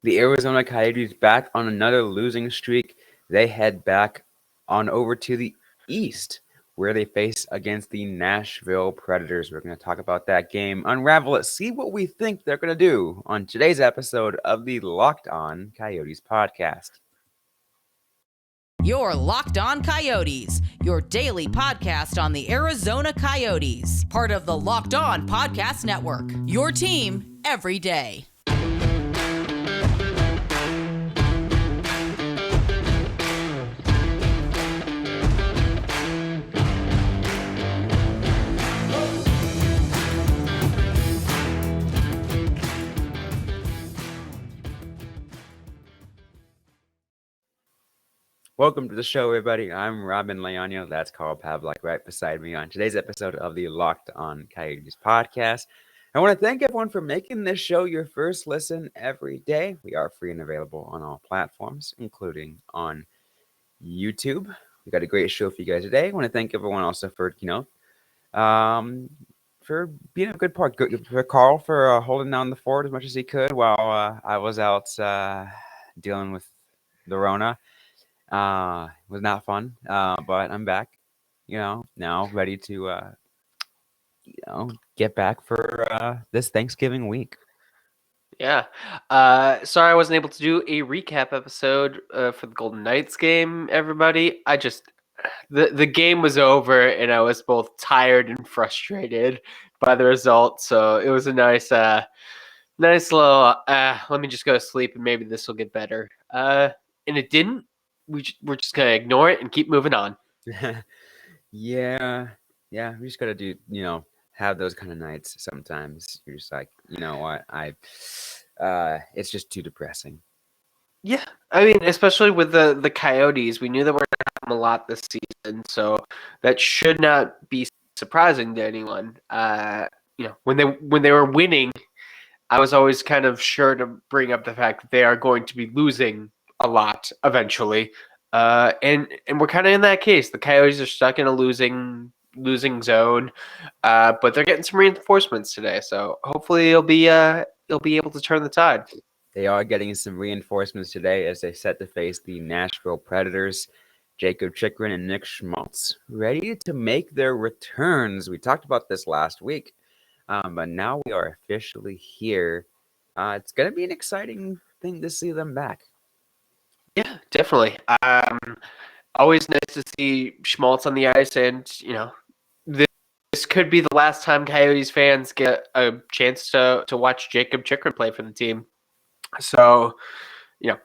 The Arizona Coyotes back on another losing streak. They head back on over to the East, where they face against the Nashville Predators. We're going to talk about that game, unravel it, see what we think they're going to do on today's episode of the Locked On Coyotes podcast. Your Locked On Coyotes, your daily podcast on the Arizona Coyotes, part of the Locked On Podcast Network, your team every day. Welcome to the show, everybody. I'm Robin Leonio. That's Carl Pavlik right beside me on today's episode of the Locked On Coyotes podcast. I want to thank everyone for making this show your first listen every day. We are free and available on all platforms, including on YouTube. We got a great show for you guys today. I want to thank everyone also for, for being a good part. For Carl for holding down the fort as much as he could while I was out dealing with the Rona. Was not fun, but I'm back, now ready to, get back for this Thanksgiving week. Yeah. Sorry I wasn't able to do a recap episode for the Golden Knights game, everybody. The game was over, and I was both tired and frustrated by the result, so it was a nice little, let me just go to sleep, and maybe this will get better. And it didn't. We're just going to ignore it and keep moving on. Yeah. We just got to do, have those kind of nights sometimes. You're just like, you know what, it's just too depressing. Yeah, I mean, especially with the Coyotes, we knew that we're going to have them a lot this season, so that should not be surprising to anyone. When they were winning, I was always kind of sure to bring up the fact that they are going to be losing a lot eventually, and we're kind of in that case. The Coyotes are stuck in a losing zone, but they're getting some reinforcements today, so hopefully it'll be able to turn the tide. They are getting some reinforcements today as they set to face the Nashville Predators. Jakob Chychrun and Nick Schmaltz ready to make their returns. We talked about this last week, but now we are officially here. It's going to be an exciting thing to see them back. Yeah, definitely. Always nice to see Schmaltz on the ice, and this could be the last time Coyotes fans get a chance to watch Jakob Chychrun play for the team. So,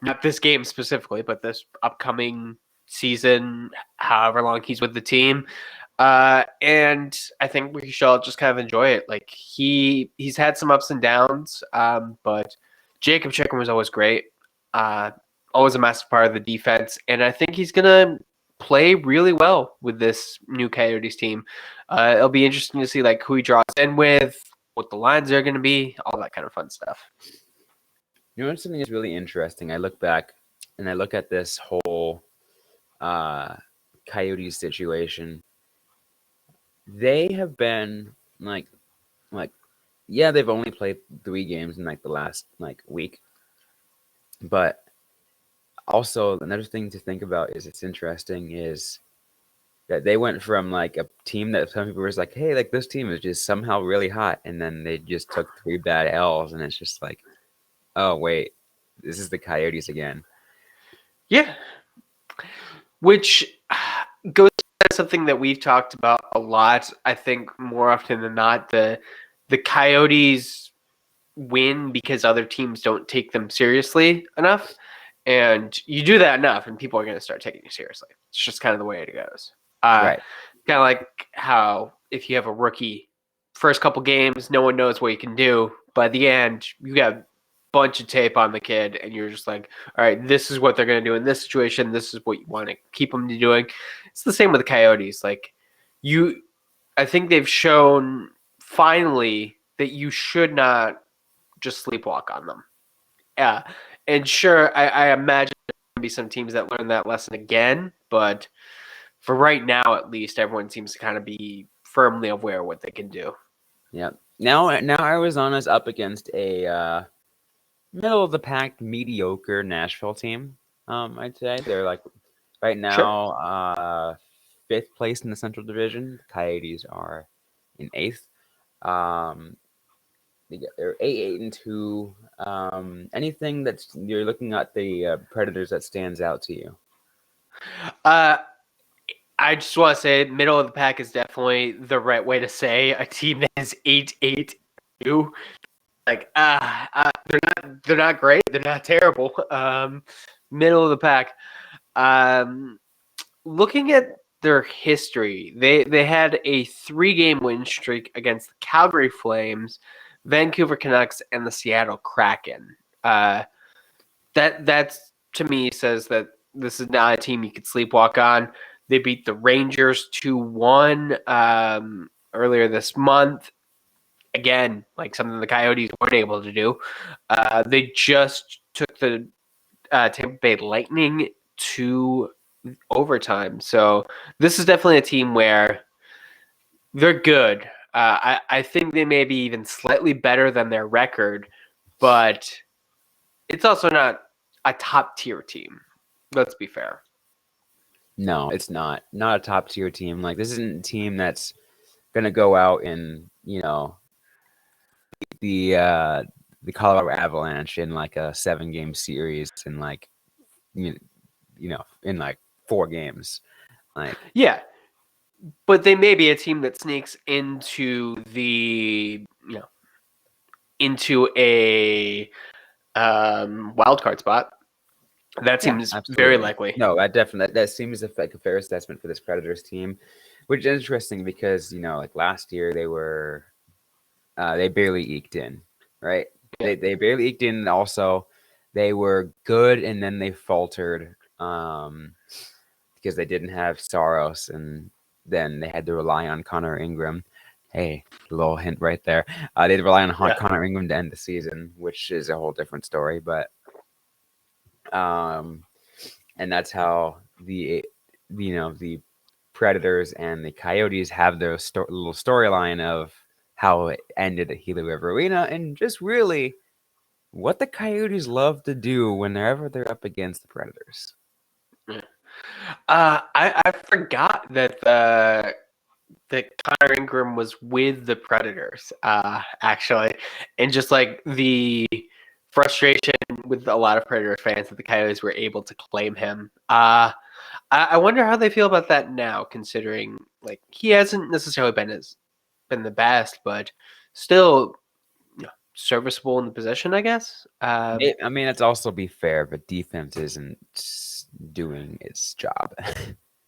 not this game specifically, but this upcoming season, however long he's with the team. And I think we should all just kind of enjoy it. Like he's had some ups and downs, but Jakob Chychrun was always great. Always a massive part of the defense, and I think he's gonna play really well with this new Coyotes team. It'll be interesting to see who he draws in with, what the lines are gonna be, all that kind of fun stuff. Something is really interesting. I look back and I look at this whole Coyotes situation. They have been they've only played 3 games in the last week, but also another thing to think about it's interesting is that they went from a team that some people were like, hey, this team is just somehow really hot, and then they just took 3 bad L's, and it's just oh wait, this is the Coyotes again. Yeah, which goes to something that we've talked about a lot. I think more often than not, the Coyotes win because other teams don't take them seriously enough. And you do that enough, and people are going to start taking you seriously. It's just kind of the way it goes. Right. Kind of like how if you have a rookie, first couple games, no one knows what you can do. By the end, you got a bunch of tape on the kid, and you're just like, all right, this is what they're going to do in this situation. This is what you want to keep them doing. It's the same with the Coyotes. I think they've shown finally that you should not just sleepwalk on them. Yeah. And sure, I imagine there will be some teams that learn that lesson again, but for right now, at least, everyone seems to kind of be firmly aware of what they can do. Yeah. Now Arizona's up against a middle of the pack, mediocre Nashville team. I'd say they're like right Sure. now, fifth place in the Central Division. The Coyotes are in eighth. Um, they're 8-2. Anything that's you're looking at the Predators that stands out to you? Uh, I just want to say middle of the pack is definitely the right way to say a team that is 8-2. Like they're not great. They're not terrible. Middle of the pack. Looking at their history, they had a 3-game win streak against the Calgary Flames, Vancouver Canucks, and the Seattle Kraken. That's to me says that this is not a team you could sleepwalk on. They beat the Rangers 2-1 earlier this month. Again, like something the Coyotes weren't able to do. They just took the Tampa Bay Lightning to overtime. So this is definitely a team where they're good. I think they may be even slightly better than their record, but it's also not a top tier team. Let's be fair. No, it's not. Not a top tier team. Like this isn't a team that's gonna go out and the the Colorado Avalanche in like a 7-game series in like you in like 4 games. Like Yeah, but they may be a team that sneaks into the into a wild card spot. That yeah, seems very absolutely. likely. No, that seems like a fair assessment for this Predators team, which is interesting because like last year they barely eked in, right? Yeah. They barely eked in. And also, they were good and then they faltered because they didn't have Saros, and then they had to rely on Connor Ingram. Hey, a little hint right there. They had to rely on Connor Ingram to end the season, which is a whole different story. But and that's how the Predators and the Coyotes have their little storyline of how it ended at Gila River Arena, and just really what the Coyotes love to do whenever they're up against the Predators. I forgot that Connor Ingram was with the Predators, actually, and just like the frustration with a lot of Predators fans that the Coyotes were able to claim him. I wonder how they feel about that now, considering like he hasn't necessarily been the best, but still serviceable in the position, I guess. I mean, let's also be fair, but defense isn't doing its job.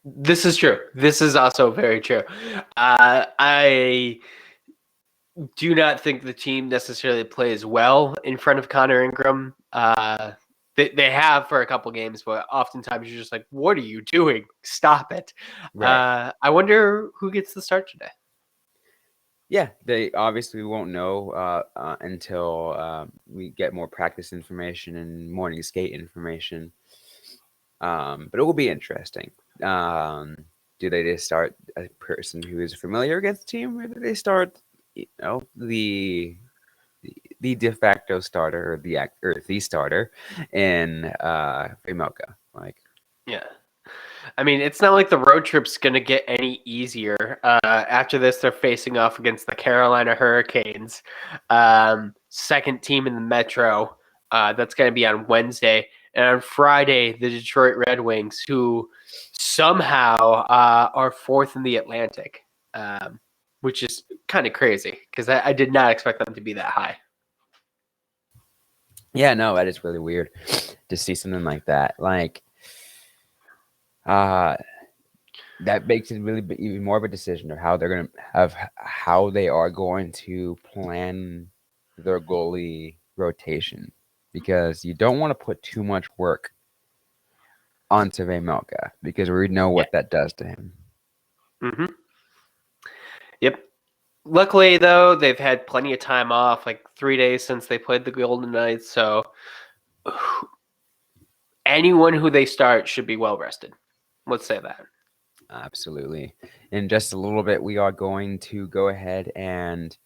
This is true. This is also very true. I do not think the team necessarily plays well in front of Connor Ingram. They have for a couple games, but oftentimes you're just like, what are you doing? Stop it. Right. I wonder who gets the start today. Yeah, they obviously won't know until we get more practice information and morning skate information. But it will be interesting. Do they just start a person who is familiar against the team, or do they start, the de facto starter or the starter in Vejmelka? Like, Yeah. I mean, it's not like the road trip's going to get any easier. After this, they're facing off against the Carolina Hurricanes, second team in the Metro. That's going to be on Wednesday. And on Friday, the Detroit Red Wings, who somehow are fourth in the Atlantic, which is kind of crazy because I did not expect them to be that high. yeah, no, that is really weird to see something like that. Like, that makes it really even more of a decision of how they are going to plan their goalie rotation, because you don't want to put too much work onto Vejmelka because we know what that does to him. Mm-hmm. Yep. Luckily, though, they've had plenty of time off, like 3 days since they played the Golden Knights. So anyone who they start should be well rested. Let's say that. Absolutely. In just a little bit, we are going to go ahead and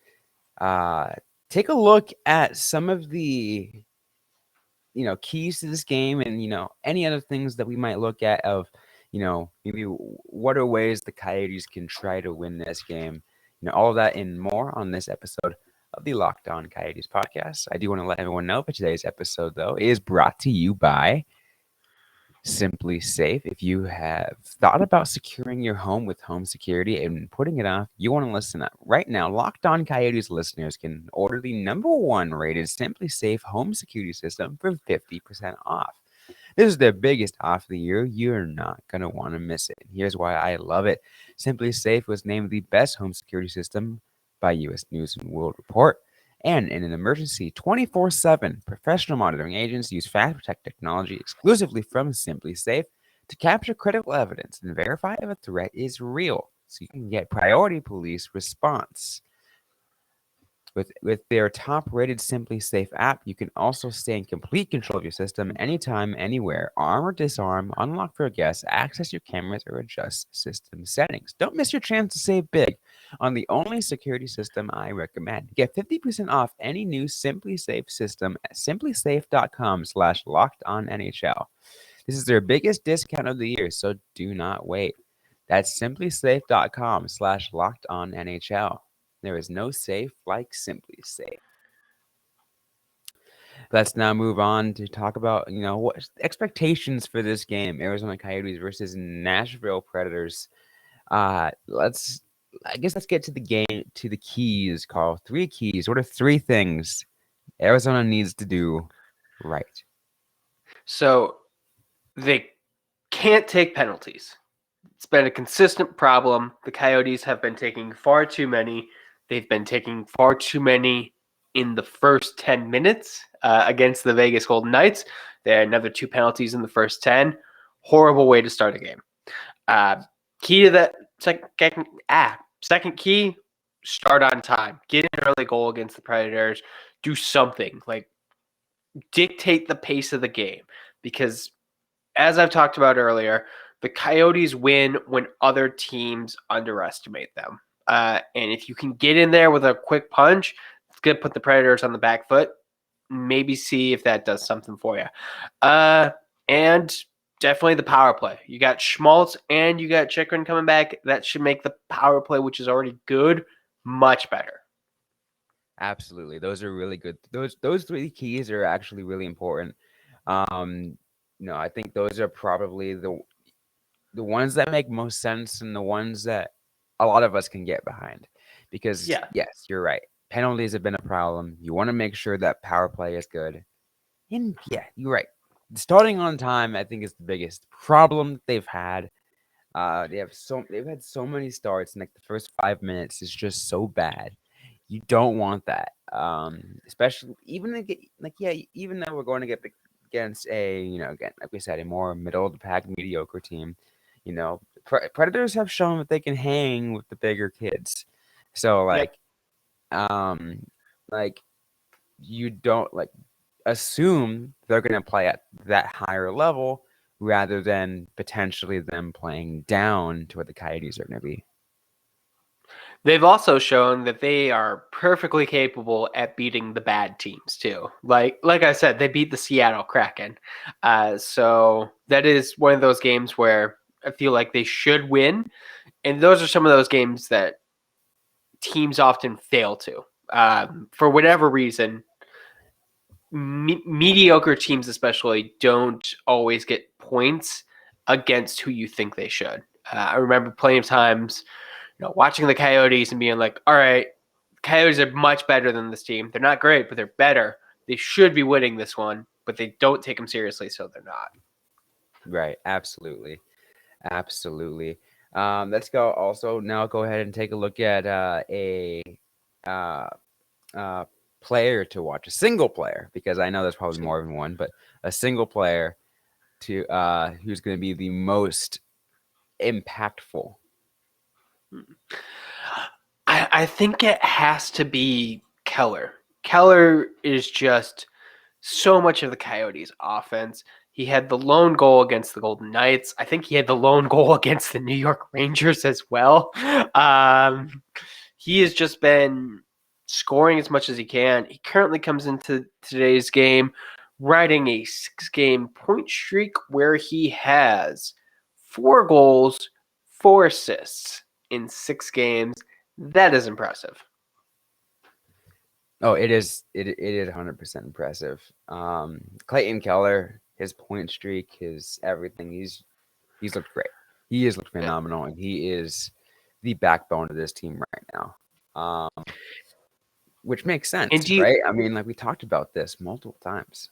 take a look at some of the keys to this game and, any other things that we might look at of, maybe what are ways the Coyotes can try to win this game. All of that and more on this episode of the Locked On Coyotes podcast. I do want to let everyone know that today's episode, though, is brought to you by SimpliSafe. If you have thought about securing your home with home security and putting it off, you want to listen up. Right now, Locked On Coyotes listeners can order the #1 rated SimpliSafe home security system for 50% off. This is the biggest off of the year. You're not going to want to miss it. Here's why I love it. SimpliSafe was named the best home security system by U.S. News and World Report. And in an emergency, 24/7 professional monitoring agents use Fast Protect technology exclusively from SimpliSafe to capture critical evidence and verify if a threat is real, so you can get priority police response. With their top-rated SimpliSafe app, you can also stay in complete control of your system anytime, anywhere. Arm or disarm, unlock for guests, access your cameras, or adjust system settings. Don't miss your chance to save big on the only security system I recommend. Get 50% off any new SimpliSafe system at simplisafe.com/lockedonnhl. This is their biggest discount of the year, so do not wait. That's simplisafe.com/lockedonnhl. There is no safe like SimpliSafe. Let's now move on to talk about, what expectations for this game, Arizona Coyotes versus Nashville Predators. Let's get to the game, to the keys, Carl. 3 keys. What are 3 things Arizona needs to do right? So they can't take penalties. It's been a consistent problem. The Coyotes have been taking far too many. They've been taking far too many in the first 10 minutes against the Vegas Golden Knights. There are another 2 penalties in the first 10. Horrible way to start a game. Key to that second key, start on time. Get an early goal against the Predators. Do something. Like, dictate the pace of the game. Because, as I've talked about earlier, the Coyotes win when other teams underestimate them. And if you can get in there with a quick punch, it's going to put the Predators on the back foot. Maybe see if that does something for you. And definitely the power play. You got Schmaltz and you got Chychrun coming back. That should make the power play, which is already good, much better. Absolutely. Those are really good. Those 3 keys are actually really important. I think those are probably the ones that make most sense and the ones that a lot of us can get behind. Because, yes, you're right. Penalties have been a problem. You want to make sure that power play is good. And, yeah, you're right. Starting on time, I think, is the biggest problem they've had. They've had so many starts, and like the first 5 minutes is just so bad. You don't want that. Especially even even though we're going to get against again, like we said, a more middle of the pack mediocre team. Predators have shown that they can hang with the bigger kids. So you don't assume they're going to play at that higher level rather than potentially them playing down to what the Coyotes are going to be. They've also shown that they are perfectly capable at beating the bad teams too. Like I said, they beat the Seattle Kraken. So that is one of those games where I feel like they should win. And those are some of those games that teams often fail to. For whatever reason, mediocre teams especially don't always get points against who you think they should. I remember plenty of times watching the Coyotes and being like, all right, Coyotes are much better than this team. They're not great, but they're better. They should be winning this one, but they don't take them seriously, so they're not. Right. Absolutely. Let's go also now go ahead and take a look at a player to watch, a single player, because I know there's probably more than one, but a single player to who's going to be the most impactful. I think it has to be Keller. Keller is just so much of the Coyotes' offense. He had the lone goal against the Golden Knights. I think he had the lone goal against the New York Rangers as well. He has just been scoring as much as he can. He currently comes into today's game riding a 6-game point streak where he has 4 goals, 4 assists in 6 games. That is impressive. Oh, it is 100% impressive. Clayton Keller, his point streak, his everything, he's looked great. He has looked phenomenal, and he is the backbone of this team right now. Which makes sense, right? I mean, like we talked about this multiple times.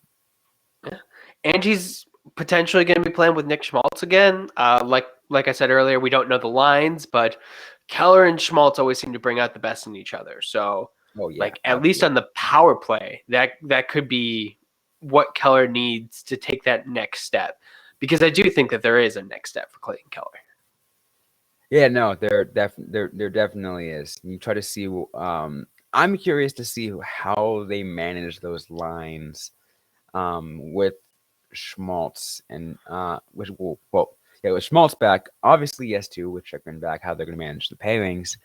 Yeah. And he's potentially going to be playing with Nick Schmaltz again. Like I said earlier, we don't know the lines, but Keller and Schmaltz always seem to bring out the best in each other. So, at least on the power play, that could be what Keller needs to take that next step. Because I do think that there is a next step for Clayton Keller. Yeah, no, there definitely is. You try to see. I'm curious to see how they manage those lines with Schmaltz and with Schmaltz back. Obviously, yes, too, with Chychrun back, how they're going to manage the pairings,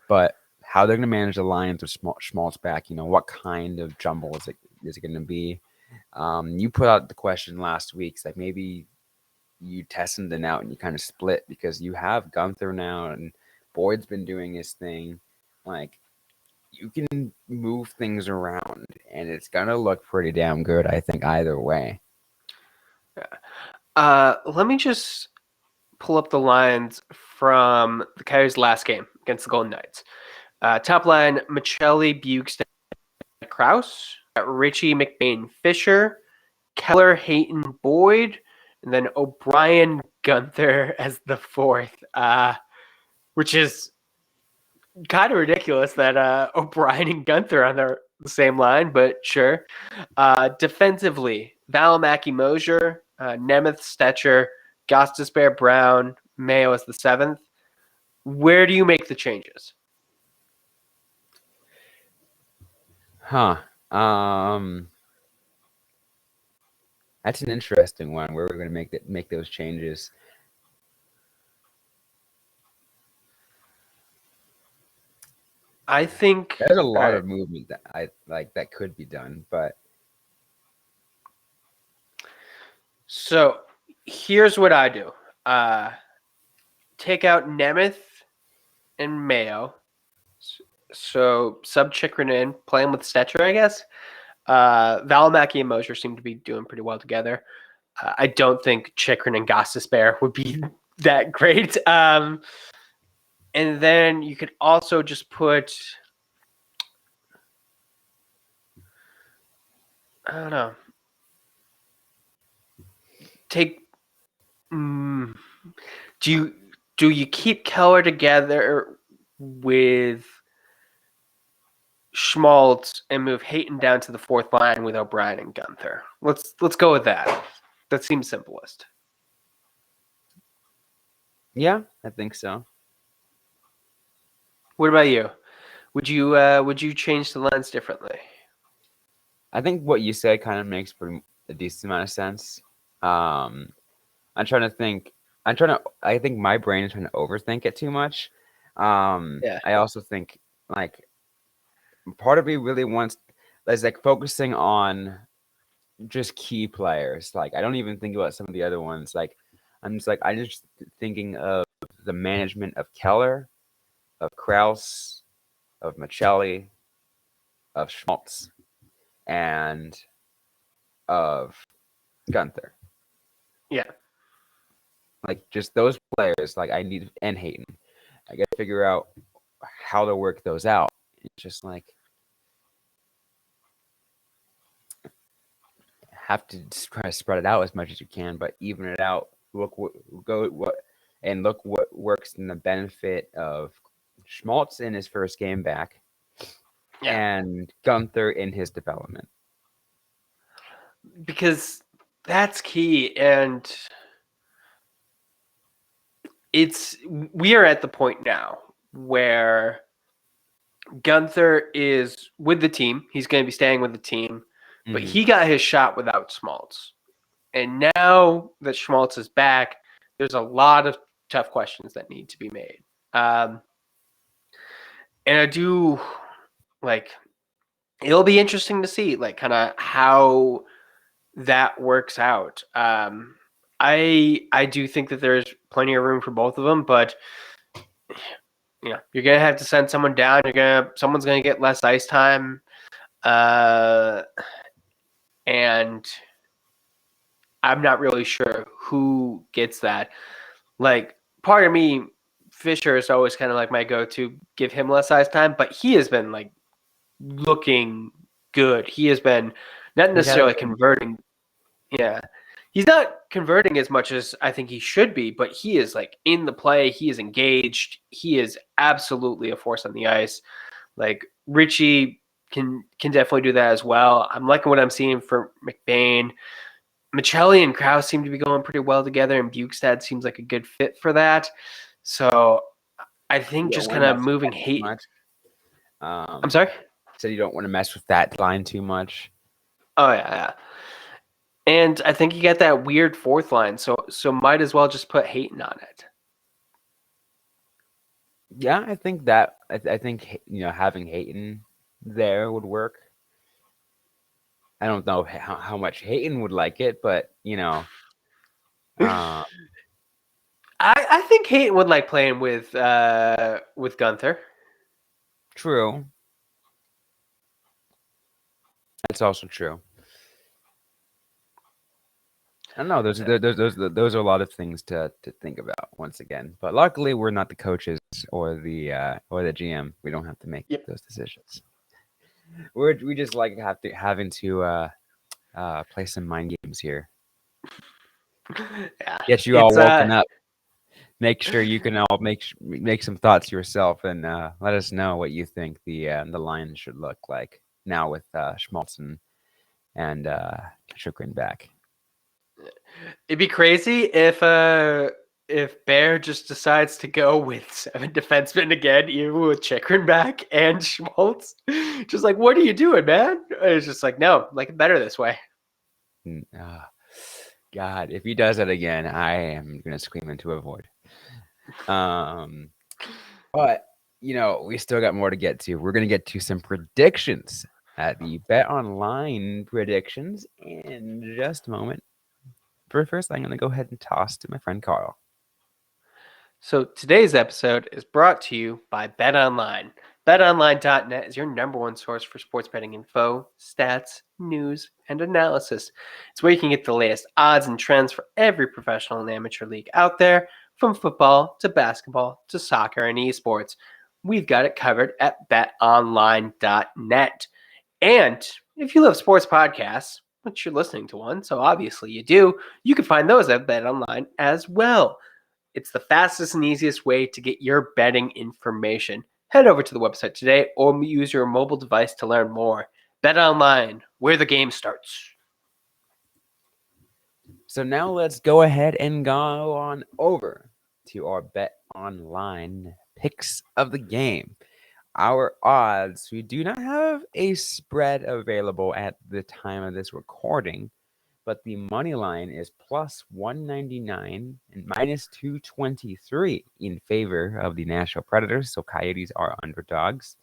but how they're going to manage the lines with Schmaltz back. What kind of jumble is it going to be? You put out the question last week. It's like maybe you test something out and you kind of split because you have Gunther now and Boyd's been doing his thing. Like, you can move things around and it's going to look pretty damn good, I think, either way. Yeah. Let me just pull up the lines from the Coyotes' last game against the Golden Knights. Top line, Michelli, Bukestad, Krause, Richie, McBain, Fisher, Keller, Hayton, Boyd, and then O'Brien, Gunther as the fourth, which is kind of ridiculous that O'Brien and Gunther on the same line, but sure. Defensively, Valimaki, Mosier, Nemeth, Stetcher, Gostisbehere, Brown, Mayo as the 7th. Where do you make the changes? That's an interesting one. Where we're going to make those changes. I think there's a lot of movement that I like that could be done, but so here's what I do. Take out Nemeth and Mayo. So sub Chychrun in, playing with Stetcher, I guess. Valimaki and Mosier seem to be doing pretty well together. I don't think Chychrun and Gostisbehere would be that great. And then you could also just put, I don't know, do you keep Keller together with Schmaltz and move Hayton down to the 4th line with O'Brien and Gunther? Let's go with that. That seems simplest. Yeah, I think so. What about you? Would you change the lines differently? I think what you said kind of makes a decent amount of sense. I'm trying to think. I think my brain is trying to overthink it too much. I also think like part of me really wants is like focusing on just key players. Like I don't even think about some of the other ones. Like I'm just thinking of the management of Keller, of Krause, of Michelli, of Schmaltz, and of Gunther. Yeah. Like just those players, like I need, and Hayton. I got to figure out how to work those out. It's just like have to try to spread it out as much as you can, but even it out. Look what works in the benefit of Schmaltz in his first game back, and Gunther in his development. Because that's key, and we are at the point now where Gunther is with the team. He's going to be staying with the team, but he got his shot without Schmaltz. And now that Schmaltz is back, there's a lot of tough questions that need to be made. And I do it'll be interesting to see kind of how that works out. I do think that there's plenty of room for both of them, but you're gonna have to send someone down. Someone's gonna get less ice time, and I'm not really sure who gets that. Like, part of me, Fisher is always kind of like my go-to, give him less ice time, but he has been like looking good. He has been not necessarily converting. Yeah. He's not converting as much as I think he should be, but he is like in the play. He is engaged. He is absolutely a force on the ice. Like, Richie can definitely do that as well. I'm liking what I'm seeing for McBain. Michelli and Krause seem to be going pretty well together, and Bukestad seems like a good fit for that. So I think just kind of moving Hayton. I'm sorry? So you don't want to mess with that line too much. Oh, yeah. And I think you get that weird fourth line, so might as well just put Hayton on it. Yeah, I think that I think having Hayton there would work. I don't know how much Hayton would like it, but I think Hayton would like playing with Gunther. True. That's also true. I don't know. Those are a lot of things to think about once again. But luckily, we're not the coaches or the GM. We don't have to make those decisions. We just like having to play some mind games here. Yeah. Get you all woken up. Make sure you can all make some thoughts yourself and let us know what you think the line should look like now with Schmaltz and Chychrun back. It'd be crazy if Bear just decides to go with 7 defensemen again, even with Chychrun back and Schmaltz. Just like, what are you doing, man? It's just like, no, like, better this way. God, if he does that again, I am gonna scream into a void. But we still got more to get to. We're gonna get to some predictions at the BetOnline predictions in just a moment. But first, I'm gonna go ahead and toss to my friend Carl. So today's episode is brought to you by BetOnline. BetOnline.net is your number one source for sports betting info, stats, news, and analysis. It's where you can get the latest odds and trends for every professional and amateur league out there, from football to basketball to soccer and esports. We've got it covered at betonline.net. And if you love sports podcasts, which you're listening to one, so obviously you do, you can find those at BetOnline as well. It's the fastest and easiest way to get your betting information. Head over to the website today or use your mobile device to learn more. BetOnline, where the game starts. So now let's go ahead and go on over to our BetOnline picks of the game. Our odds, we do not have a spread available at the time of this recording, but the money line is plus 199 and minus 223 in favor of the Nashville Predators. So Coyotes are underdogs.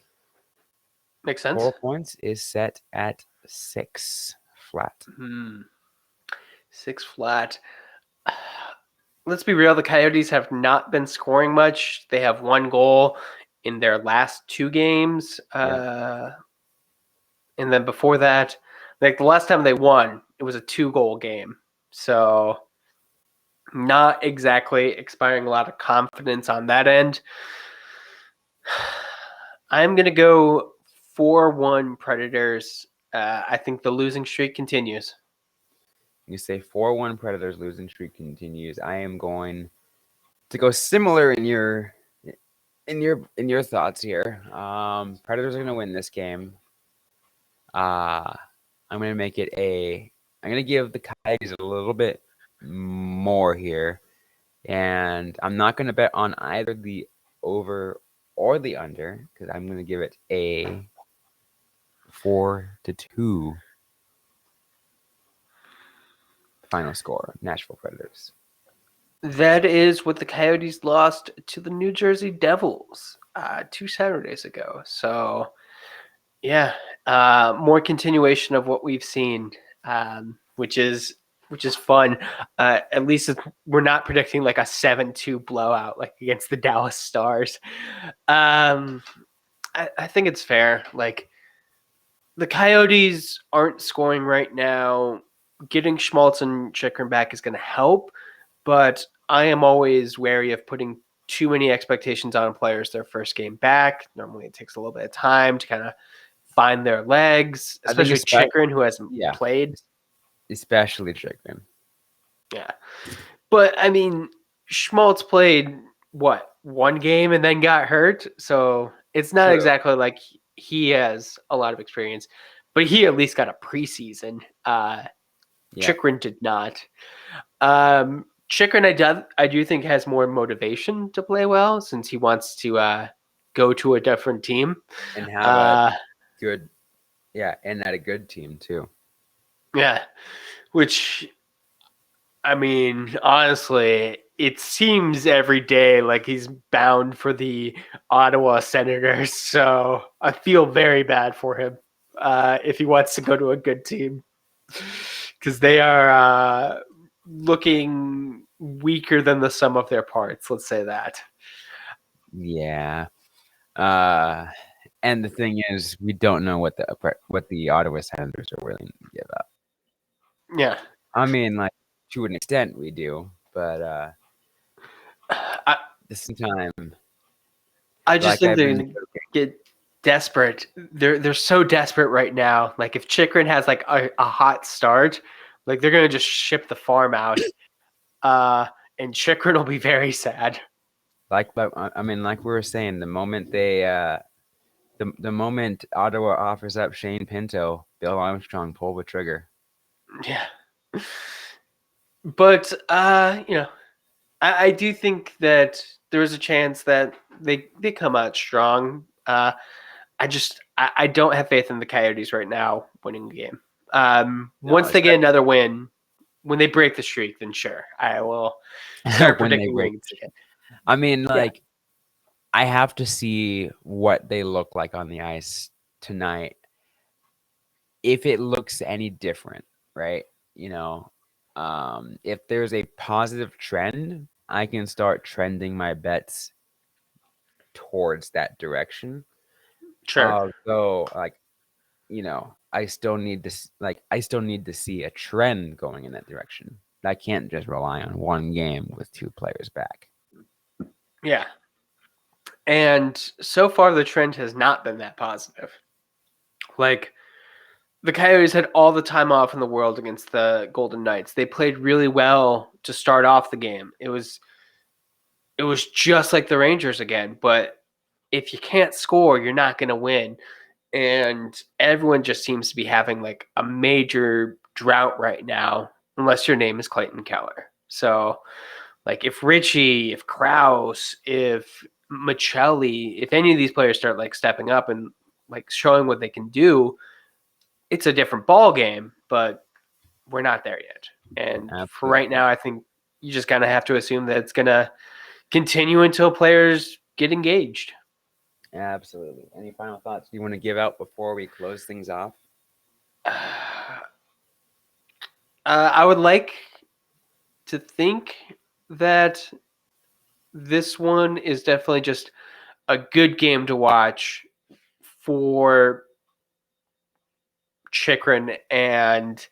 Makes sense. 4 points is set at 6 flat. 6 flat. Let's be real. The Coyotes have not been scoring much. They have 1 goal in their last 2 games. And then before that, like the last time they won, it was a 2-goal game. So not exactly expiring a lot of confidence on that end. I'm going to go 4-1 Predators. I think the losing streak continues. You say 4-1 Predators losing streak continues. I am going to go similar in your thoughts here. Predators are going to win this game. I'm going to make it I'm going to give the Coyotes a little bit more here. And I'm not going to bet on either the over or the under because I'm going to give it a 4-2 final score. Nashville Predators. That is what the Coyotes lost to the New Jersey Devils 2 Saturdays ago. So, yeah, more continuation of what we've seen. which is fun. At least we're not predicting like a 7-2 blowout like against the Dallas Stars. I think it's fair. Like the Coyotes aren't scoring right now. Getting Schmaltz and Chychrun back is going to help, but I am always wary of putting too many expectations on players their first game back. Normally it takes a little bit of time to kind of find their legs, especially Chychrun, who hasn't played. Especially Chychrun. Yeah. But, I mean, Schmaltz played, one game and then got hurt? So it's not exactly like he has a lot of experience, but he at least got a preseason. Chychrun did not. Chychrun, I do think, has more motivation to play well since he wants to go to a different team. And have a good, and at a good team too. Yeah, which, I mean, honestly, it seems every day like he's bound for the Ottawa Senators. So I feel very bad for him if he wants to go to a good team because they are looking weaker than the sum of their parts. Let's say that. Yeah. And the thing is, we don't know what the Ottawa Senators are willing to give up. Yeah. I mean, like, to an extent we do, but this time I just think they get desperate. They're so desperate right now. Like if Chychrun has like a hot start, like they're gonna just ship the farm out, and Chychrun will be very sad. Like we were saying, the moment the moment Ottawa offers up Shane Pinto, Bill Armstrong pull the trigger. Yeah. But I do think that there is a chance that they come out strong. I don't have faith in the Coyotes right now winning the game. Once they get another win, when they break the streak, then sure, I will start predicting wins again. I mean, I have to see what they look like on the ice tonight. If it looks any different, right? If there's a positive trend, I can start trending my bets towards that direction. Sure. So, I still need to see a trend going in that direction. I can't just rely on one game with two players back. Yeah. And so far, the trend has not been that positive. Like, the Coyotes had all the time off in the world against the Golden Knights. They played really well to start off the game. It was just like the Rangers again. But if you can't score, you're not going to win. And everyone just seems to be having like a major drought right now, unless your name is Clayton Keller. So, like, if Richie, if Krause, if Michelli, if any of these players start like stepping up and like showing what they can do, it's a different ball game, but we're not there yet. And for right now, I think you just kind of have to assume that it's going to continue until players get engaged. Absolutely. Any final thoughts you want to give out before we close things off? I would like to think that this one is definitely just a good game to watch for Chychrun and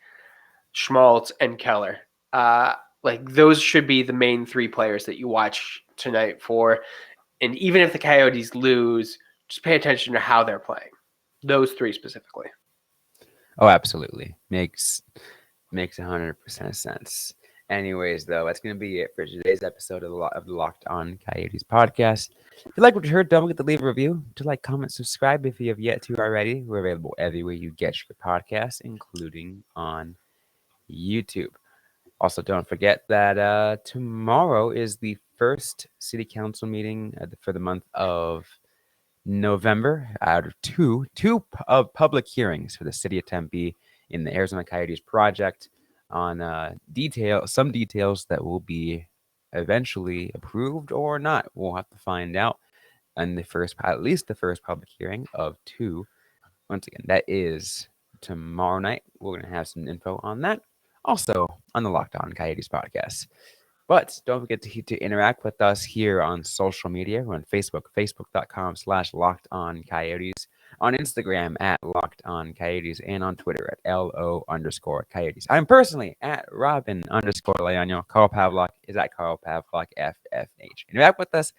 Schmaltz and Keller. Like those should be the main three players that you watch tonight for. And even if the Coyotes lose, just pay attention to how they're playing. Those three specifically. Oh, absolutely. Makes 100% sense. Anyways, though, that's going to be it for today's episode of the Locked On Coyotes podcast. If you like what you heard, don't forget to leave a review, to like, comment, subscribe if you have yet to already. We're available everywhere you get your podcasts, including on YouTube. Also, don't forget that tomorrow is the first city council meeting for the month of November out of two public hearings for the city of Tempe in the Arizona Coyotes project on some details that will be eventually approved or not. We'll have to find out in at least the first public hearing of two. Once again, that is tomorrow night. We're going to have some info on that. also on the Locked On Coyotes podcast. But don't forget to interact with us here on social media. We're on Facebook, facebook.com/Locked On Coyotes, on Instagram at Locked On Coyotes, and on Twitter at LO_Coyotes. I'm personally at Robin_Leonio. Carl Pavlock is at Carl Pavlock FFH. Interact with us,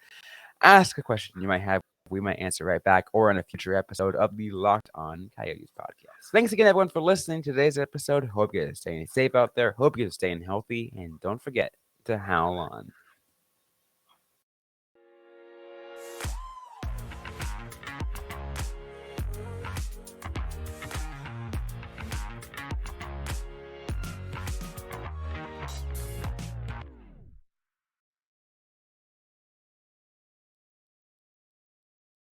ask a question you might have. We might answer right back or in a future episode of the Locked On Coyotes podcast. Thanks again, everyone, for listening to today's episode. Hope you're staying safe out there. Hope you're staying healthy. And don't forget to howl on.